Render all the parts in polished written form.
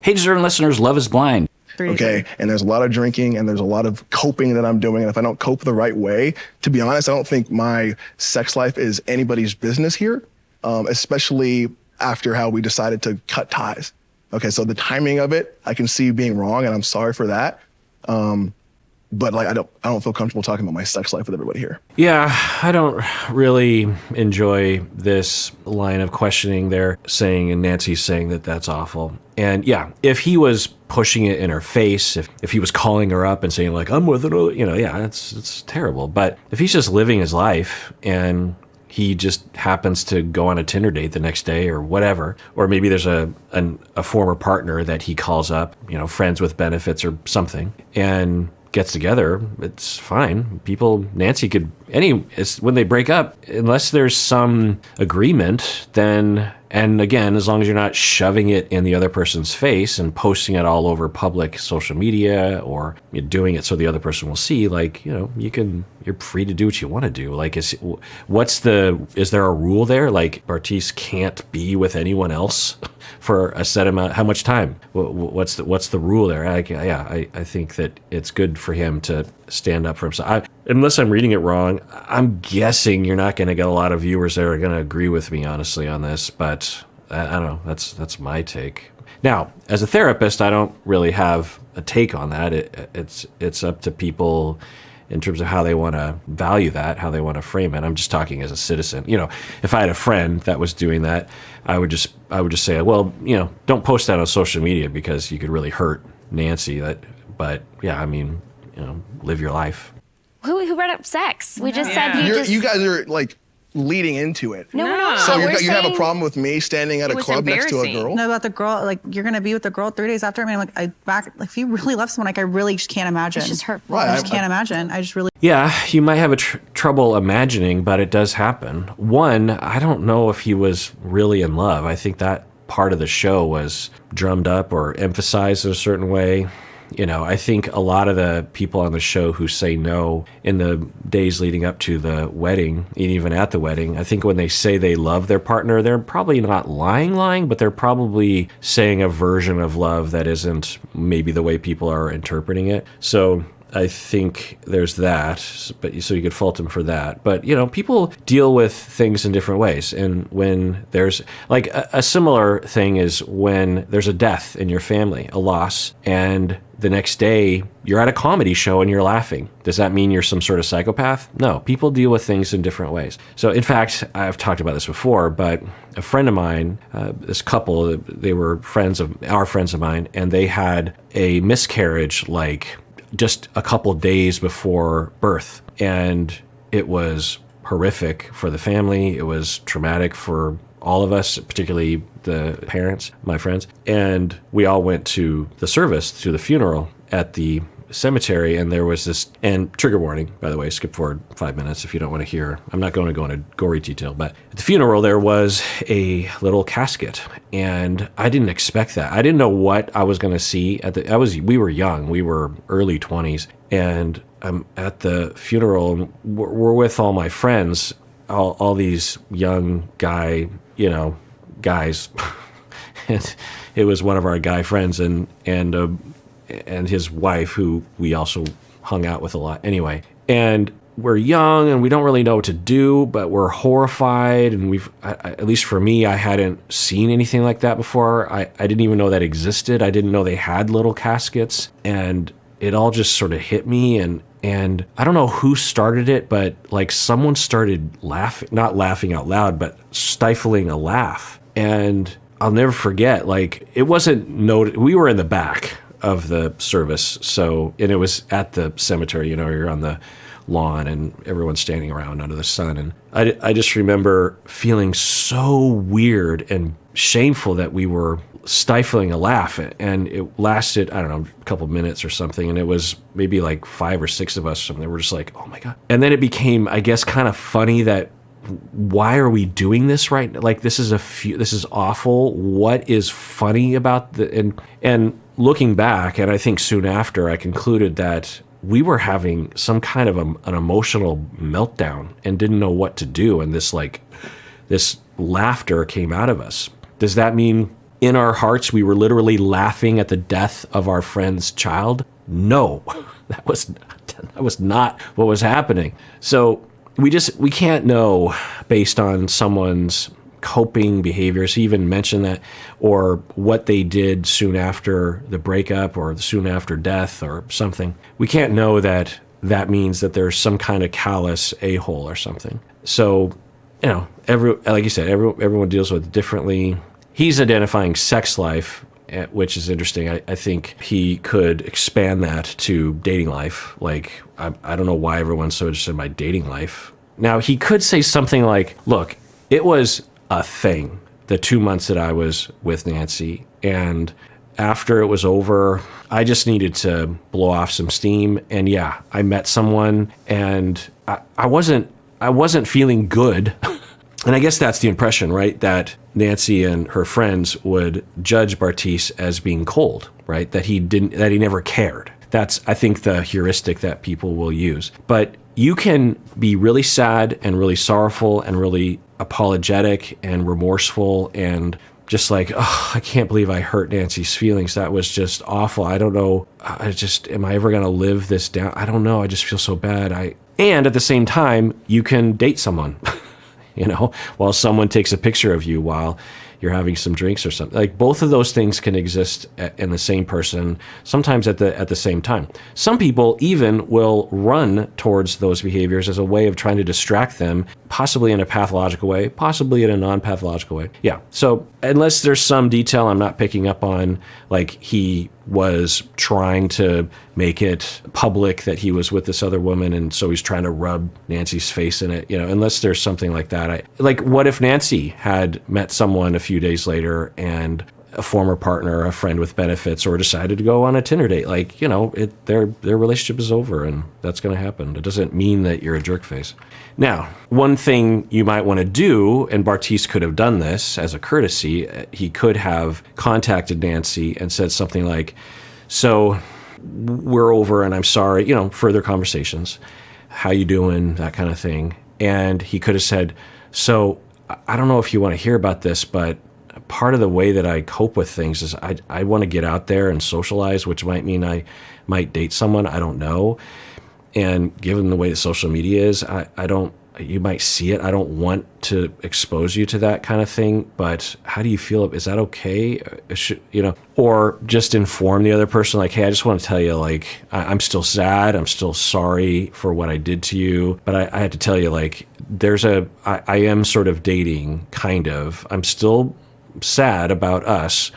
Hey, deserving listeners, Love is Blind. Okay, and there's a lot of drinking and there's a lot of coping that I'm doing. And if I don't cope the right way, to be honest, I don't think my sex life is anybody's business here, especially after how we decided to cut ties. Okay, so the timing of it, I can see being wrong, and I'm sorry for that. But like, I don't feel comfortable talking about my sex life with everybody here. Yeah, I don't really enjoy this line of questioning they're saying, and Nancy's saying that that's awful. And yeah, if he was pushing it in her face, if he was calling her up and saying like, I'm with another, yeah, it's terrible. But if he's just living his life and he just happens to go on a Tinder date the next day or whatever, or maybe there's a former partner that he calls up, friends with benefits or something, and gets together, it's fine. Nancy could, when they break up, unless there's some agreement, then, and again, as long as you're not shoving it in the other person's face and posting it all over public social media, or you're doing it so the other person will see, you're free to do what you want to do. Like, is there a rule there? Like, Bartise can't be with anyone else for a set amount? How much time? What's the rule there? I think that it's good for him to stand up for himself. Unless I'm reading it wrong, I'm guessing you're not going to get a lot of viewers that are going to agree with me, honestly, on this. But I don't know. That's my take. Now, as a therapist, I don't really have a take on that. It's up to people in terms of how they want to value that, how they want to frame it. I'm just talking as a citizen. If I had a friend that was doing that, I would just say, well, don't post that on social media because you could really hurt Nancy. But yeah, live your life. Who brought up sex? We just said you guys are like leading into it. No. So you have a problem with me standing at a club next to a girl? No, about the girl, like you're gonna be with the girl 3 days after. If you really love someone, I really just can't imagine. It's just hurtful. I just can't imagine. I just really. Yeah, you might have trouble imagining, but it does happen. One, I don't know if he was really in love. I think that part of the show was drummed up or emphasized in a certain way. I think a lot of the people on the show who say no in the days leading up to the wedding, and even at the wedding, I think when they say they love their partner, they're probably not lying, but they're probably saying a version of love that isn't maybe the way people are interpreting it. So I think there's that, so you could fault him for that. But, people deal with things in different ways. And when there's, like, a similar thing is when there's a death in your family, a loss, and the next day you're at a comedy show and you're laughing. Does that mean you're some sort of psychopath? No, people deal with things in different ways. So, in fact, I've talked about this before, but a friend of mine, this couple, they were friends of mine, and they had a miscarriage, just a couple days before birth. And it was horrific for the family. It was traumatic for all of us, particularly the parents, my friends. And we all went to the service, to the funeral at the cemetery, and there was this, and trigger warning, by the way, skip forward 5 minutes if you don't want to hear. I'm not going to go into gory detail, but at the funeral there was a little casket, and I didn't expect that. I didn't know what I was going to see. We were young, we were early 20s, and I'm at the funeral, and we're with all my friends, all these young guys, and it was one of our guy friends and his wife, who we also hung out with a lot anyway. And we're young and we don't really know what to do, but we're horrified. And at least for me, I hadn't seen anything like that before. I didn't even know that existed. I didn't know they had little caskets, and it all just sort of hit me. And I don't know who started it, but someone started laughing, not laughing out loud, but stifling a laugh. And I'll never forget, it wasn't noted. We were in the back of the service. And it was at the cemetery, you're on the lawn and everyone's standing around under the sun. And I just remember feeling so weird and shameful that we were stifling a laugh. And it lasted, I don't know, a couple minutes or something. And it was maybe 5 or 6 of us or something. They were just like, oh my God. And then it became, I guess, kind of funny that why are we doing this right now? This is awful. What is funny about and looking back, and I think soon after, I concluded that we were having some kind of an emotional meltdown and didn't know what to do. And this laughter came out of us. Does that mean in our hearts, we were literally laughing at the death of our friend's child? No, that was not what was happening. So we can't know based on someone's coping behaviors. He even mentioned that, or what they did soon after the breakup or soon after death or something. We can't know that means that there's some kind of callous a-hole or something. So, like you said, everyone deals with it differently. He's identifying sex life, which is interesting. I think he could expand that to dating life. Like, I don't know why everyone's so interested in my dating life. Now, he could say something like, look, it was a thing, the 2 months that I was with Nancy, and after it was over, I just needed to blow off some steam. And yeah, I met someone, and I wasn't feeling good. And I guess that's the impression, right? That Nancy and her friends would judge Bartise as being cold, right? That he never cared. That's, I think, the heuristic that people will use. But you can be really sad and really sorrowful and really apologetic and remorseful and just like, oh, I can't believe I hurt Nancy's feelings. That was just awful. I don't know. Am I ever going to live this down? I don't know. I just feel so bad. And at the same time, you can date someone, while someone takes a picture of you while you're having some drinks or something. Like, both of those things can exist in the same person, sometimes at the same time. Some people even will run towards those behaviors as a way of trying to distract them, possibly in a pathological way, possibly in a non-pathological way. Yeah. So unless there's some detail I'm not picking up on, like he was trying to make it public that he was with this other woman, and so he's trying to rub Nancy's face in it, unless there's something like that. What if Nancy had met someone a few days later and a former partner, a friend with benefits, or decided to go on a Tinder date? Their relationship is over, and that's going to happen. It doesn't mean that you're a jerk face. Now, one thing you might want to do, and Bartise could have done this as a courtesy, he could have contacted Nancy and said something like, so we're over and I'm sorry, further conversations, how you doing, that kind of thing. And he could have said, so I don't know if you want to hear about this, but part of the way that I cope with things is I want to get out there and socialize, which might mean I might date someone. I don't know. And given the way that social media is, you might see it. I don't want to expose you to that kind of thing, but how do you feel? Is that okay? Or just inform the other person, like, hey, I just want to tell you, like, I'm still sad. I'm still sorry for what I did to you. But I had to tell you, like, I am sort of dating, kind of. I'm still sad about us.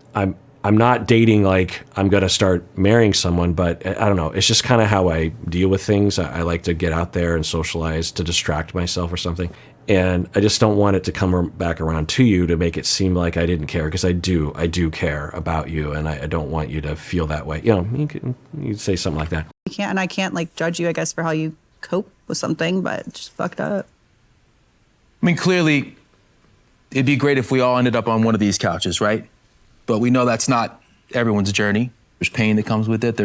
I'm not dating like I'm going to start marrying someone, but I don't know. It's just kind of how I deal with things. I like to get out there and socialize to distract myself or something. And I just don't want it to come back around to you to make it seem like I didn't care, because I do care about you, and I don't want you to feel that way. You can say something like that. I can't like judge you, I guess, for how you cope with something, but it's just fucked up. I mean, clearly, it'd be great if we all ended up on one of these couches, right? But we know that's not everyone's journey. There's pain that comes with it.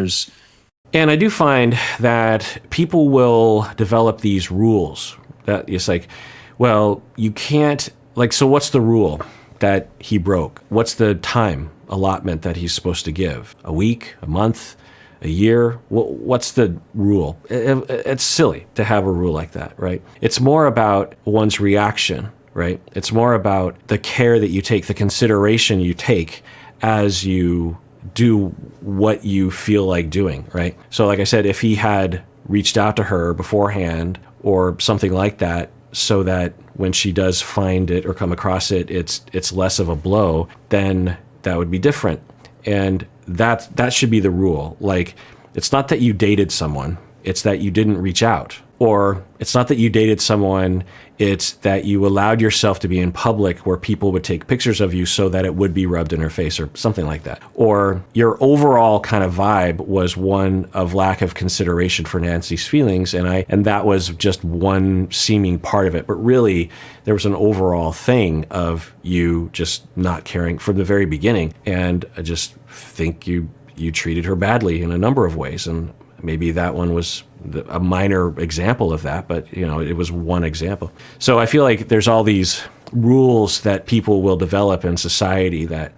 And I do find that people will develop these rules that it's like, well, you can't, like, so what's the rule that he broke? What's the time allotment that he's supposed to give? A week, a month, a year? What's the rule? It's silly to have a rule like that, right? It's more about one's reaction, right? It's more about the care that you take, the consideration you take as you do what you feel like doing, right? So like I said, if he had reached out to her beforehand or something like that, so that when she does find it or come across it, it's less of a blow, then that would be different. And that should be the rule. Like, it's not that you dated someone, it's that you didn't reach out. Or it's not that you dated someone, it's that you allowed yourself to be in public where people would take pictures of you so that it would be rubbed in her face or something like that. Or your overall kind of vibe was one of lack of consideration for Nancy's feelings, and that was just one seeming part of it. But really, there was an overall thing of you just not caring from the very beginning. And I just think you treated her badly in a number of ways. And maybe that one was a minor example of that, but it was one example. So I feel like there's all these rules that people will develop in society that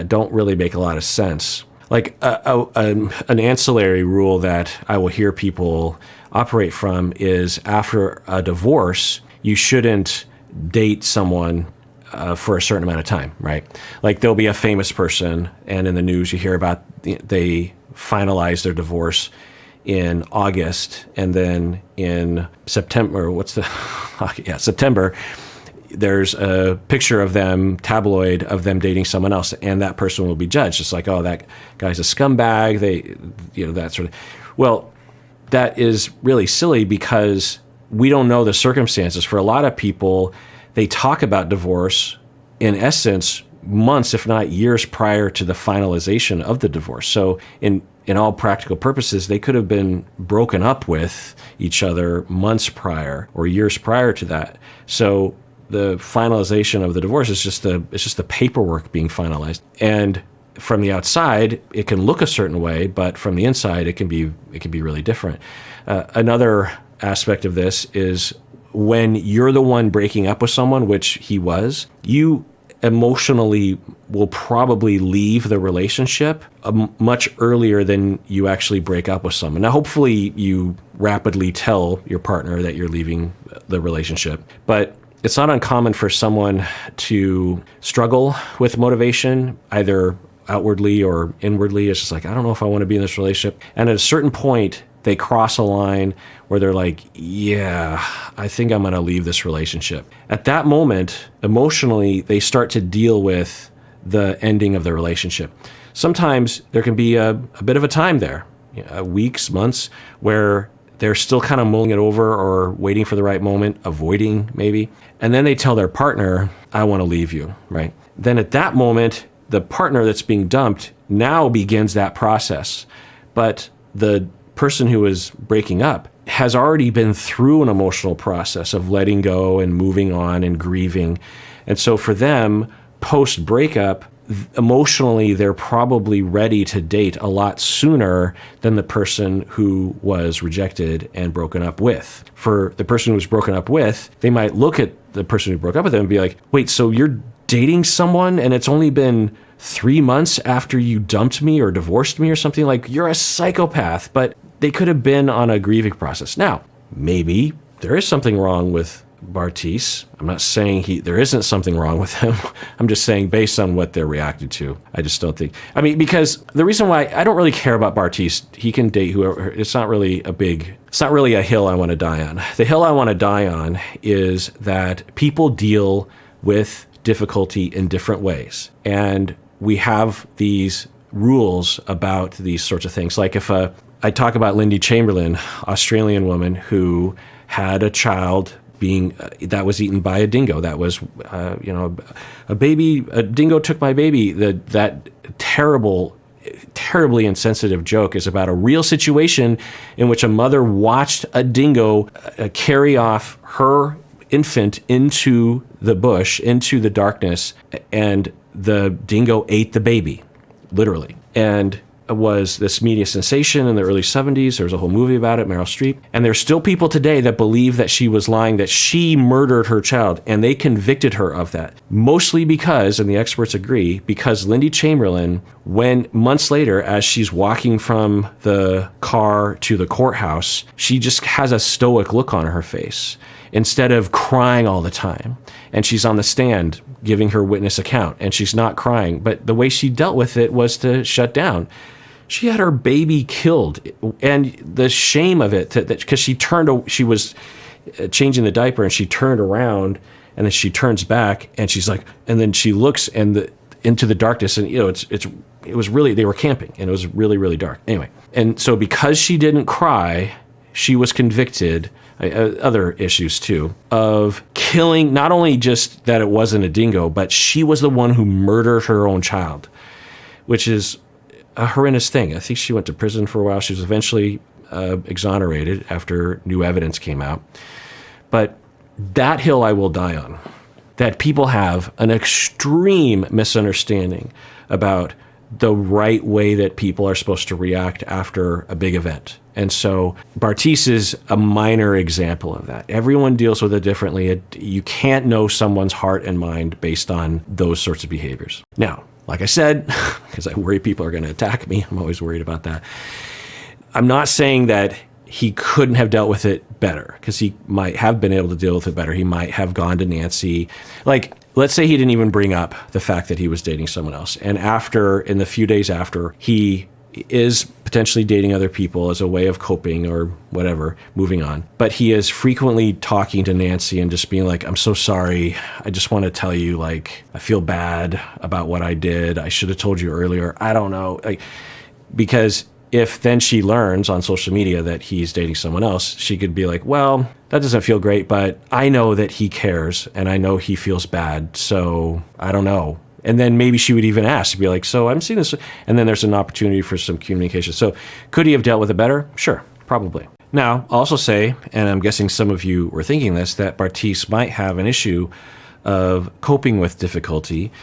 don't really make a lot of sense. Like an ancillary rule that I will hear people operate from is after a divorce, you shouldn't date someone for a certain amount of time, right? Like there'll be a famous person, and in the news you hear about they finalize their divorce in August, and then in September, September, there's a picture of them, tabloid, of them dating someone else, and that person will be judged. It's like, oh, that guy's a scumbag. That sort of. Well, that is really silly because we don't know the circumstances. For a lot of people, they talk about divorce, in essence, months, if not years prior to the finalization of the divorce. So in all practical purposes, they could have been broken up with each other months prior or years prior to that. So the finalization of the divorce is just the paperwork being finalized. And from the outside, it can look a certain way, but from the inside, it can be really different. Another aspect of this is when you're the one breaking up with someone, which he was, you emotionally will probably leave the relationship much earlier than you actually break up with someone. Now, hopefully you rapidly tell your partner that you're leaving the relationship, but it's not uncommon for someone to struggle with motivation, either outwardly or inwardly. It's just like, I don't know if I want to be in this relationship. And at a certain point, they cross a line where they're like, yeah, I think I'm going to leave this relationship. At that moment, emotionally, they start to deal with the ending of the relationship. Sometimes there can be a bit of a time there, weeks, months, where they're still kind of mulling it over or waiting for the right moment, avoiding maybe. And then they tell their partner, I want to leave you, right? Then at that moment, the partner that's being dumped now begins that process. But the person who is breaking up has already been through an emotional process of letting go and moving on and grieving. And so for them, post-breakup, emotionally, they're probably ready to date a lot sooner than the person who was rejected and broken up with. For the person who was broken up with, they might look at the person who broke up with them and be like, wait, so you're dating someone and it's only been 3 months after you dumped me or divorced me or something? Like, you're a psychopath. But they could have been on a grieving process. Now, maybe there is something wrong with Bartise. I'm not saying there isn't something wrong with him. I'm just saying based on what they're reacting to. I just don't think, because the reason why I don't really care about Bartise, he can date whoever. It's not really a hill I want to die on. The hill I want to die on is that people deal with difficulty in different ways. And we have these rules about these sorts of things. Like if I talk about Lindy Chamberlain, Australian woman who had a child that was eaten by a dingo. That was, a baby. A dingo took my baby. That terribly insensitive joke is about a real situation in which a mother watched a dingo carry off her infant into the bush, into the darkness, and the dingo ate the baby, literally. And it was this media sensation in the early 70s. There was a whole movie about it, Meryl Streep. And there's still people today that believe that she was lying, that she murdered her child, and they convicted her of that. Mostly because, and the experts agree, because Lindy Chamberlain, when months later, as she's walking from the car to the courthouse, she just has a stoic look on her face instead of crying all the time. And she's on the stand giving her witness account, and she's not crying. But the way she dealt with it was to shut down. She had her baby killed, and the shame of it, because she was changing the diaper, and she turned around, and then she turns back, and she's like, and then she looks into the darkness, and it was really, they were camping, and it was really, really dark. Anyway, and so because she didn't cry, she was convicted, other issues too, of killing, not only just that it wasn't a dingo, but she was the one who murdered her own child, which is a horrendous thing. I think she went to prison for a while. She was eventually exonerated after new evidence came out. But that hill I will die on, that people have an extreme misunderstanding about the right way that people are supposed to react after a big event. And so Bartise is a minor example of that. Everyone deals with it differently. You can't know someone's heart and mind based on those sorts of behaviors. Now, like I said, because I worry people are going to attack me, I'm always worried about that. I'm not saying that he couldn't have dealt with it better, because he might have been able to deal with it better. He might have gone to Nancy. Like, let's say he didn't even bring up the fact that he was dating someone else. And in the few days after, he is potentially dating other people as a way of coping or whatever, moving on. But he is frequently talking to Nancy and just being like, I'm so sorry. I just want to tell you, like, I feel bad about what I did. I should have told you earlier. I don't know. Like, because if then she learns on social media that he's dating someone else, she could be like, well, that doesn't feel great, but I know that he cares and I know he feels bad. So I don't know. And then maybe she would even ask to be like, so I'm seeing this. And then there's an opportunity for some communication. So could he have dealt with it better? Sure, probably. Now, I'll also say, and I'm guessing some of you were thinking this, that Bartise might have an issue of coping with difficulty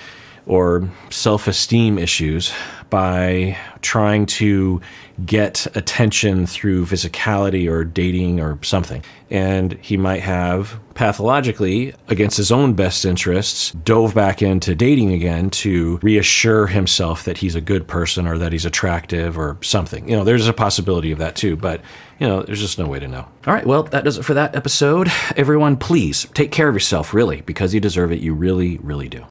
or self-esteem issues by trying to get attention through physicality or dating or something. And he might have pathologically, against his own best interests, dove back into dating again to reassure himself that he's a good person or that he's attractive or something. You know, there's a possibility of that too, but you know, there's just no way to know. All right, well, that does it for that episode. Everyone, please take care of yourself, really, because you deserve it. You really, really do.